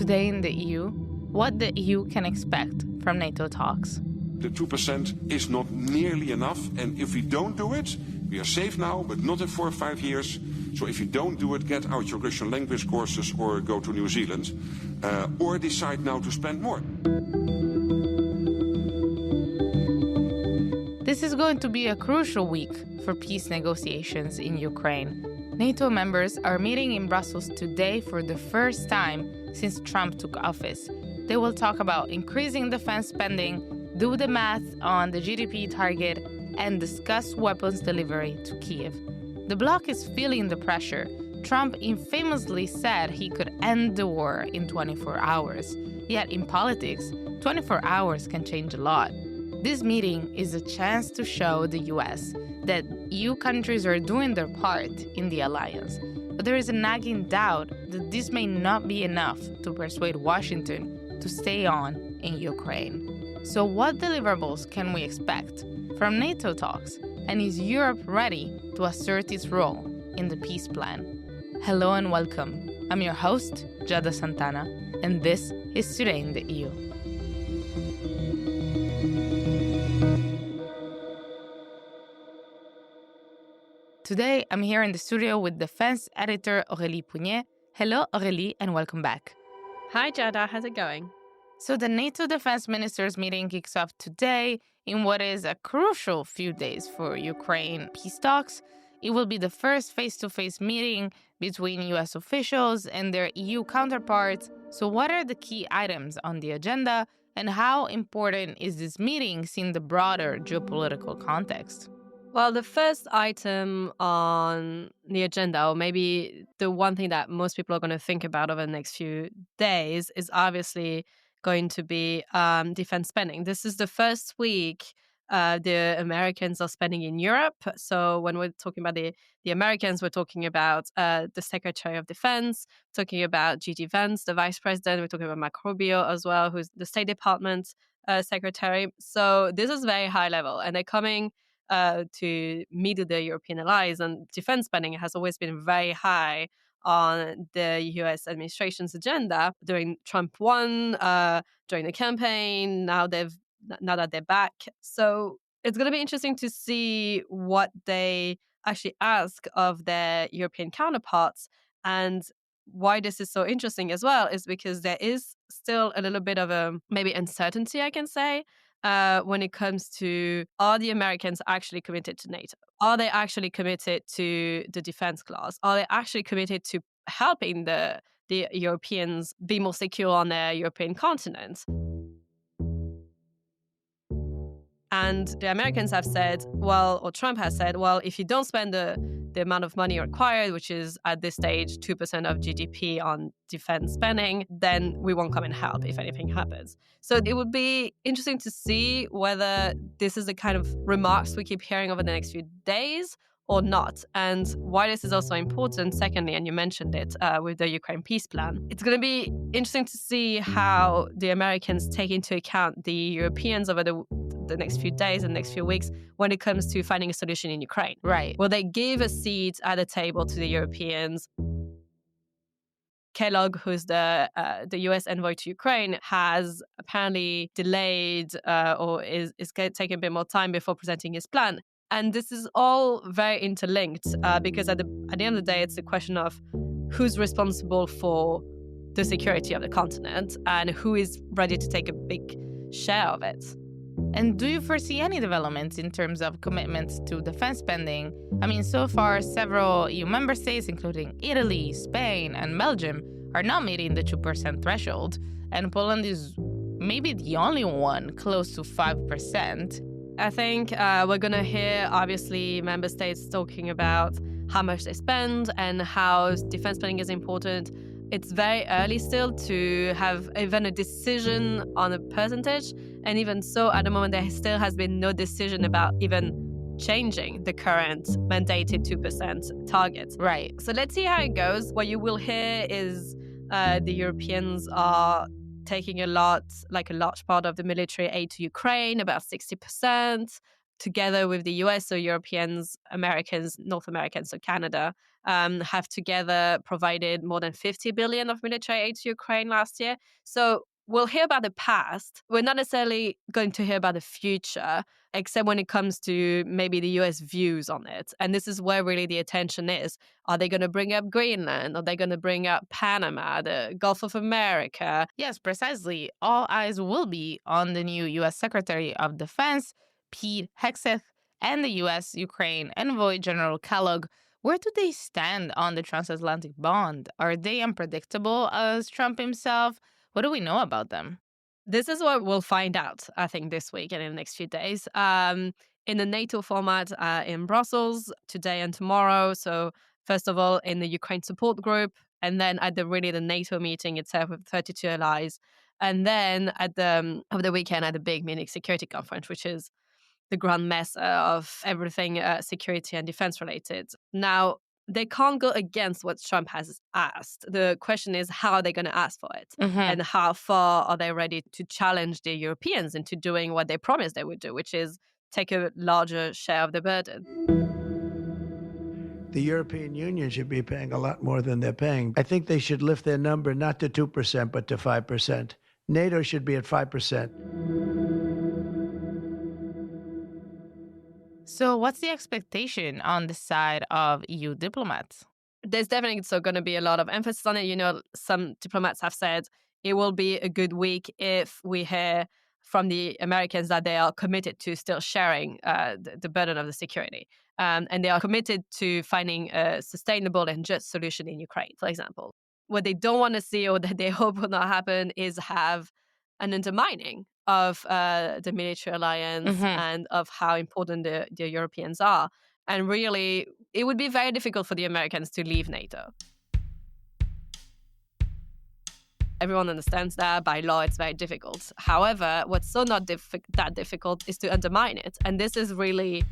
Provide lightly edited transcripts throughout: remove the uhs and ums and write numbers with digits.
Today in the EU, what the EU can expect from NATO talks. The 2% is not nearly enough, and if we don't do it, we are safe now, but not in 4 or 5 years. So if you don't do it, get out your Russian language courses or go to New Zealand, or decide now to spend more. This is going to be a crucial week for peace negotiations in Ukraine. NATO members are meeting in Brussels today for the first time since Trump took office. They will talk about increasing defense spending, do the math on the GDP target, and discuss weapons delivery to Kyiv. The bloc is feeling the pressure. Trump infamously said he could end the war in 24 hours. Yet in politics, 24 hours can change a lot. This meeting is a chance to show the US that EU countries are doing their part in the alliance. But there is a nagging doubt that this may not be enough to persuade Washington to stay on in Ukraine. So what deliverables can we expect from NATO talks? And is Europe ready to assert its role in the peace plan? Hello and welcome. I'm your host, Giada Santana, and this is Today in the EU. Today, I'm here in the studio with defense editor Aurélie Pougnet. Hello, Aurélie, and welcome back. Hi, Giada. How's it going? So the NATO defense ministers meeting kicks off today in what is a crucial few days for Ukraine peace talks. It will be the first face-to-face meeting between US officials and their EU counterparts. So what are the key items on the agenda, and how important is this meeting in the broader geopolitical context? Well, the first item on the agenda, or maybe the one thing that most people are going to think about over the next few days, is obviously going to be defense spending. This is the first week the Americans are spending in Europe. So when we're talking about the Americans, we're talking about the Secretary of Defense, talking about J.D. Vance, the Vice President. We're talking about Marco Rubio as well, who's the State Department Secretary. So this is very high level, and they're coming to meet with the European allies, and defense spending has always been very high on the US administration's agenda. During Trump won, during the campaign, now that they're back. So it's going to be interesting to see what they actually ask of their European counterparts. And why this is so interesting as well is because there is still a little bit of a maybe uncertainty, I can say, when it comes to, are the Americans actually committed to NATO? Are they actually committed to the defense clause? Are they actually committed to helping the Europeans be more secure on their European continent? And the Americans have said, or Trump has said, if you don't spend the amount of money required, which is at this stage 2% of GDP on defense spending, then we won't come and help if anything happens. So it would be interesting to see whether this is the kind of remarks we keep hearing over the next few days or not. And why this is also important, secondly, and you mentioned it with the Ukraine peace plan, it's going to be interesting to see how the Americans take into account the Europeans over the next few days and next few weeks when it comes to finding a solution in Ukraine. Right. Will they give a seat at the table to the Europeans? Kellogg, who's the US envoy to Ukraine, has apparently delayed or is taking a bit more time before presenting his plan. And this is all very interlinked because at the end of the day, it's a question of who's responsible for the security of the continent and who is ready to take a big share of it. And do you foresee any developments in terms of commitments to defense spending? I mean, so far, several EU member states, including Italy, Spain, and Belgium, are not meeting the 2% threshold. And Poland is maybe the only one close to 5%. I think we're going to hear, obviously, member states talking about how much they spend and how defense spending is important. It's very early still to have even a decision on a percentage. And even so, at the moment, there still has been no decision about even changing the current mandated 2% target. Right. So let's see how it goes. What you will hear is the Europeans are taking a large part of the military aid to Ukraine, about 60%, together with the US, so Europeans, Americans, North Americans, so Canada, have together provided more than 50 billion of military aid to Ukraine last year. So we'll hear about the past. We're not necessarily going to hear about the future, except when it comes to maybe the US views on it. And this is where really the attention is. Are they going to bring up Greenland? Are they going to bring up Panama, the Gulf of America? Yes, precisely. All eyes will be on the new US Secretary of Defense, Pete Hegseth, and the US Ukraine envoy, General Kellogg. Where do they stand on the transatlantic bond? Are they unpredictable as Trump himself? What do we know about them? This is what we'll find out, I think, this week and in the next few days. In the NATO format in Brussels today and tomorrow. So, first of all, in the Ukraine support group, and then at the NATO meeting itself with 32 allies, and then at over the weekend at the big Munich Security Conference, which is the grand mess of everything security and defense related. Now, they can't go against what Trump has asked. The question is, how are they going to ask for it? And how far are they ready to challenge the Europeans into doing what they promised they would do, which is take a larger share of the burden? The European Union should be paying a lot more than they're paying. I think they should lift their number not to 2%, but to 5%. NATO should be at 5%. So what's the expectation on the side of EU diplomats? There's definitely still going to be a lot of emphasis on it. You know, some diplomats have said it will be a good week if we hear from the Americans that they are committed to still sharing the burden of the security. And they are committed to finding a sustainable and just solution in Ukraine, for example. What they don't want to see, or that they hope will not happen, is have an undermining of the military alliance and of how important the Europeans are. And really, it would be very difficult for the Americans to leave NATO. Everyone understands that. By law, it's very difficult. However, what's so not that difficult is to undermine it. And this is really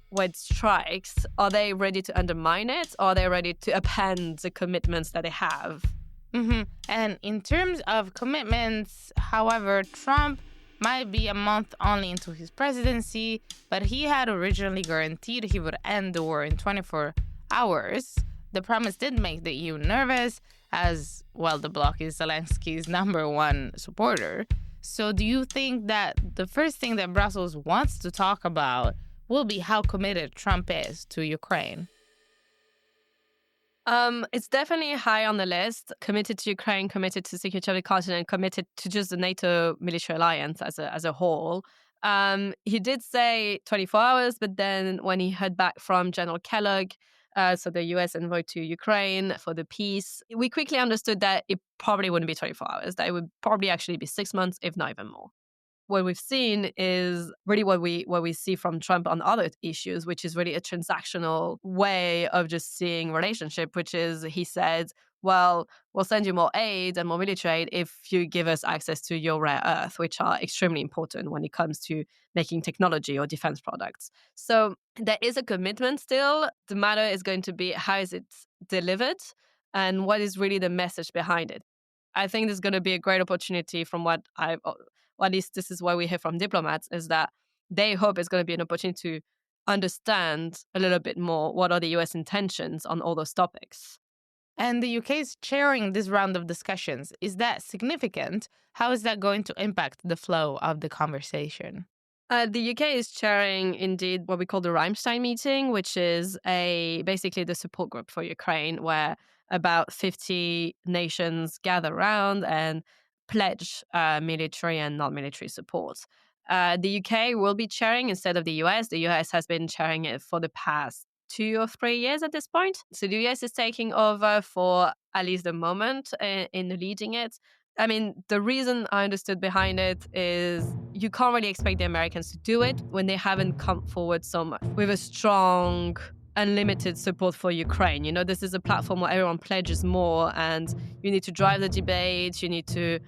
what strikes. Are they ready to undermine it? Or are they ready to append the commitments that they have? And in terms of commitments, however, Trump might be a month only into his presidency, but he had originally guaranteed he would end the war in 24 hours. The promise did make the EU nervous, as, well, the bloc is Zelensky's #1 supporter. So do you think that the first thing that Brussels wants to talk about will be how committed Trump is to Ukraine? It's definitely high on the list. Committed to Ukraine, committed to security of the continent, committed to just the NATO military alliance as a whole. He did say 24 hours, but then when he heard back from General Kellogg, so the US envoy to Ukraine for the peace, we quickly understood that it probably wouldn't be 24 hours, that it would probably actually be 6 months, if not even more. What we've seen is really what we see from Trump on other issues, which is really a transactional way of just seeing relationship, which is he said, well, we'll send you more aid and more military aid if you give us access to your rare earth, which are extremely important when it comes to making technology or defense products. So there is a commitment still. The matter is going to be how is it delivered and what is really the message behind it. I think there's going to be a great opportunity from what at least this is what we hear from diplomats, is that they hope it's going to be an opportunity to understand a little bit more what are the US intentions on all those topics. And the UK is chairing this round of discussions. Is that significant? How is that going to impact the flow of the conversation? The UK is chairing, indeed, what we call the Ramstein meeting, which is basically the support group for Ukraine, where about 50 nations gather around and pledge military and non-military support. The UK will be chairing instead of the US. The US has been chairing it for the past 2 or 3 years at this point. So the US is taking over for at least the moment in leading it. I mean, the reason I understood behind it is you can't really expect the Americans to do it when they haven't come forward so much with a strong, unlimited support for Ukraine. You know, this is a platform where everyone pledges more, and you need to drive the debate. You need to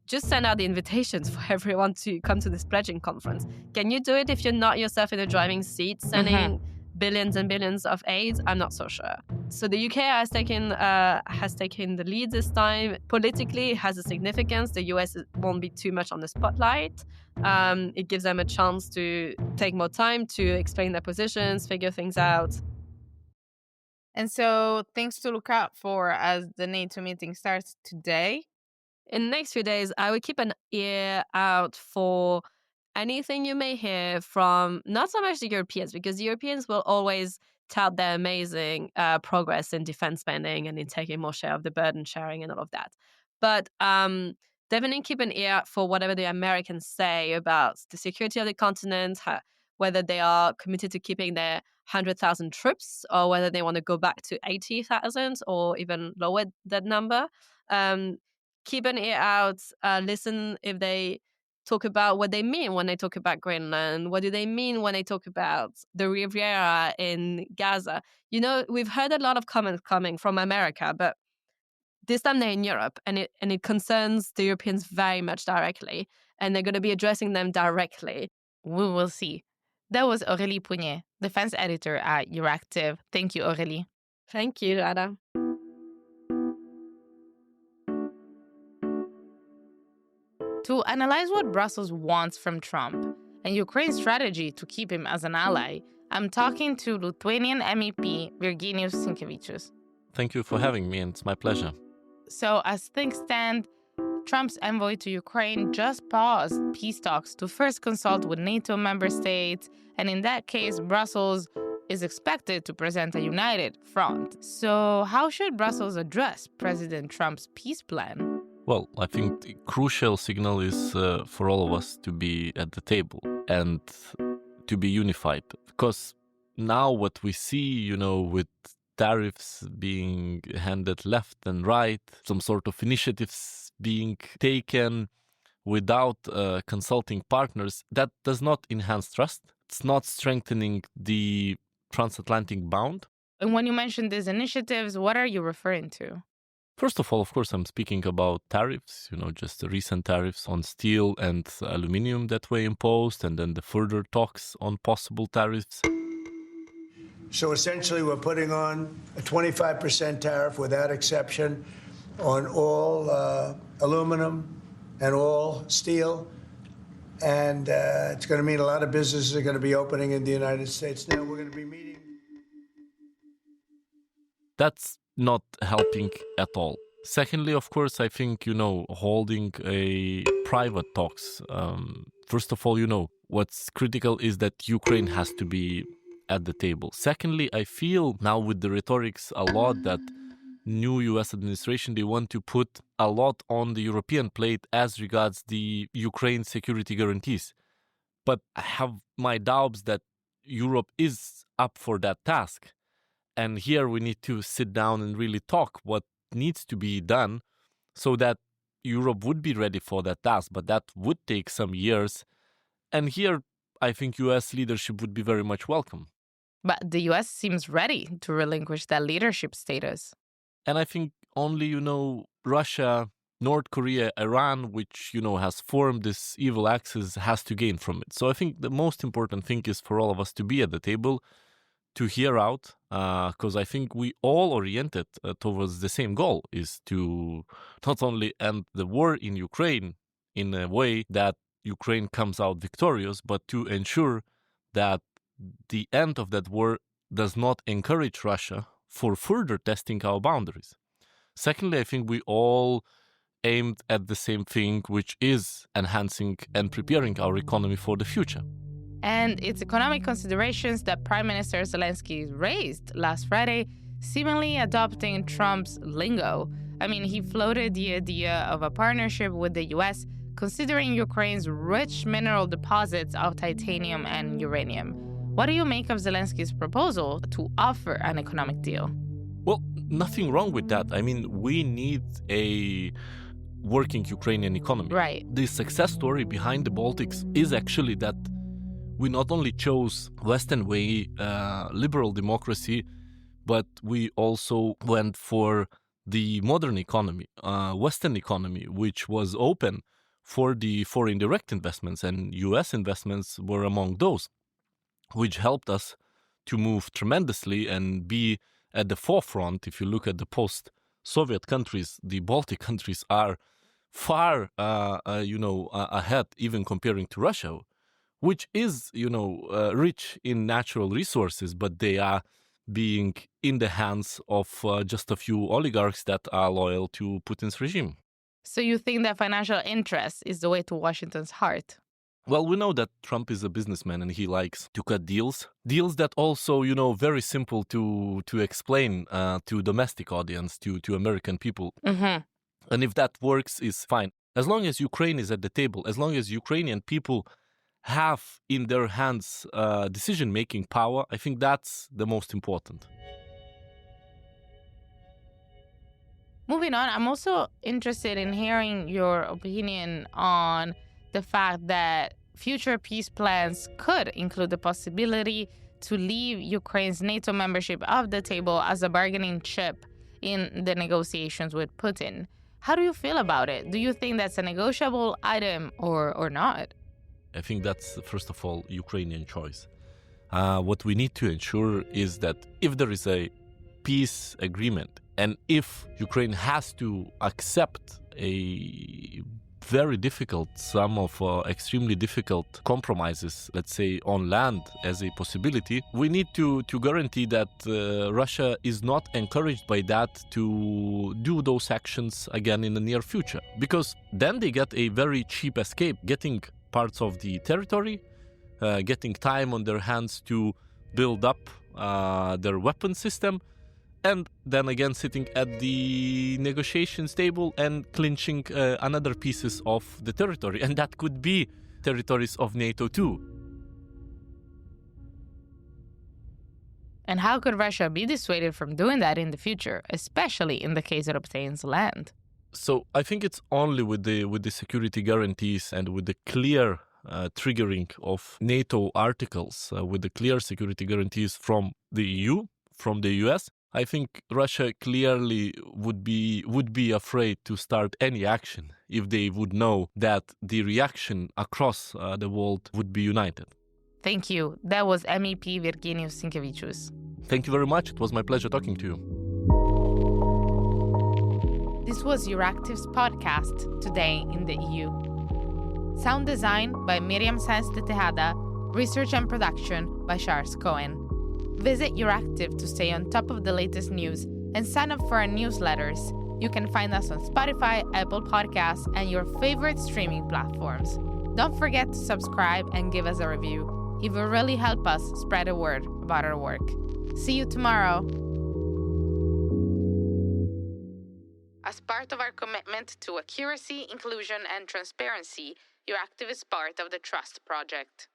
just send out the invitations for everyone to come to this pledging conference. Can you do it if you're not yourself in the driving seat, sending billions and billions of aid? I'm not so sure. So the UK has taken the lead this time. Politically, it has a significance. The US won't be too much on the spotlight. It gives them a chance to take more time to explain their positions, figure things out. And so things to look out for as the NATO meeting starts today. In the next few days, I would keep an ear out for anything you may hear from not so much the Europeans, because the Europeans will always tout their amazing progress in defense spending and in taking more share of the burden sharing and all of that. But definitely keep an ear out for whatever the Americans say about the security of the continent, whether they are committed to keeping their 100,000 troops or whether they want to go back to 80,000 or even lower that number. Um, Keep an ear out, listen if they talk about what they mean when they talk about Greenland. What do they mean when they talk about the Riviera in Gaza? You know, we've heard a lot of comments coming from America, but this time they're in Europe, and it concerns the Europeans very much directly, and they're going to be addressing them directly. We will see. That was Aurélie Pougnet, defense editor at Euractiv. Thank you, Aurélie. Thank you, Rada. To analyze what Brussels wants from Trump and Ukraine's strategy to keep him as an ally, I'm talking to Lithuanian MEP Virginijus Sinkevičius. Thank you for having me, and it's my pleasure. So, as things stand, Trump's envoy to Ukraine just paused peace talks to first consult with NATO member states, and in that case, Brussels is expected to present a united front. So, how should Brussels address President Trump's peace plan? Well, I think the crucial signal is for all of us to be at the table and to be unified. Because now what we see, with tariffs being handed left and right, some sort of initiatives being taken without consulting partners, that does not enhance trust. It's not strengthening the transatlantic bond. And when you mention these initiatives, what are you referring to? First of all, of course, I'm speaking about tariffs, just the recent tariffs on steel and aluminium that were imposed, and then the further talks on possible tariffs. So essentially, we're putting on a 25% tariff without exception on all aluminum and all steel. And it's going to mean a lot of businesses are going to be opening in the United States. Now we're going to be meeting. That's not helping at all. Secondly, of course, I think, holding a private talks. First of all, what's critical is that Ukraine has to be at the table. Secondly, I feel now with the rhetorics a lot that new US administration, they want to put a lot on the European plate as regards the Ukraine security guarantees. But I have my doubts that Europe is up for that task. And here we need to sit down and really talk what needs to be done so that Europe would be ready for that task. But that would take some years. And here, I think US leadership would be very much welcome. But the US seems ready to relinquish that leadership status. And I think only, Russia, North Korea, Iran, which, has formed this evil axis, has to gain from it. So I think the most important thing is for all of us to be at the table, to hear out, because I think we all oriented towards the same goal, is to not only end the war in Ukraine in a way that Ukraine comes out victorious, but to ensure that the end of that war does not encourage Russia for further testing our boundaries. Secondly, I think we all aimed at the same thing, which is enhancing and preparing our economy for the future. And it's economic considerations that Prime Minister Zelensky raised last Friday, seemingly adopting Trump's lingo. I mean, he floated the idea of a partnership with the US, considering Ukraine's rich mineral deposits of titanium and uranium. What do you make of Zelensky's proposal to offer an economic deal? Well, nothing wrong with that. I mean, we need a working Ukrainian economy. Right. The success story behind the Baltics is actually that we not only chose Western way, liberal democracy, but we also went for the modern economy, Western economy, which was open for the foreign direct investments, and US investments were among those, which helped us to move tremendously and be at the forefront. If you look at the post-Soviet countries, the Baltic countries are far, ahead, even comparing to Russia, which is, rich in natural resources, but they are being in the hands of just a few oligarchs that are loyal to Putin's regime. So you think that financial interest is the way to Washington's heart? Well, we know that Trump is a businessman and he likes to cut deals that also, very simple to explain to domestic audience, to American people. Mm-hmm. And if that works, is fine. As long as Ukraine is at the table, as long as Ukrainian people have in their hands decision-making power, I think that's the most important. Moving on, I'm also interested in hearing your opinion on the fact that future peace plans could include the possibility to leave Ukraine's NATO membership off the table as a bargaining chip in the negotiations with Putin. How do you feel about it? Do you think that's a negotiable item or not? I think that's, first of all, Ukrainian choice. What we need to ensure is that if there is a peace agreement and if Ukraine has to accept a very difficult, some of extremely difficult compromises, let's say on land as a possibility, we need to guarantee that Russia is not encouraged by that to do those actions again in the near future. Because then they get a very cheap escape, getting parts of the territory, getting time on their hands to build up their weapon system, and then again sitting at the negotiations table and clinching another pieces of the territory. And that could be territories of NATO too. And how could Russia be dissuaded from doing that in the future, especially in the case it obtains land? So I think it's only with the security guarantees and with the clear triggering of NATO articles, with the clear security guarantees from the EU, from the US, I think Russia clearly would be afraid to start any action if they would know that the reaction across the world would be united. Thank you. That was MEP Virginijus Sinkevicius. Thank you very much. It was my pleasure talking to you. This was Euractiv's podcast, Today in the EU. Sound design by Miriam Sanz de Tejada, research and production by Charles Cohen. Visit Euractiv to stay on top of the latest news and sign up for our newsletters. You can find us on Spotify, Apple Podcasts, and your favorite streaming platforms. Don't forget to subscribe and give us a review. It will really help us spread the word about our work. See you tomorrow. As part of our commitment to accuracy, inclusion, and transparency, Euractiv is part of the Trust Project.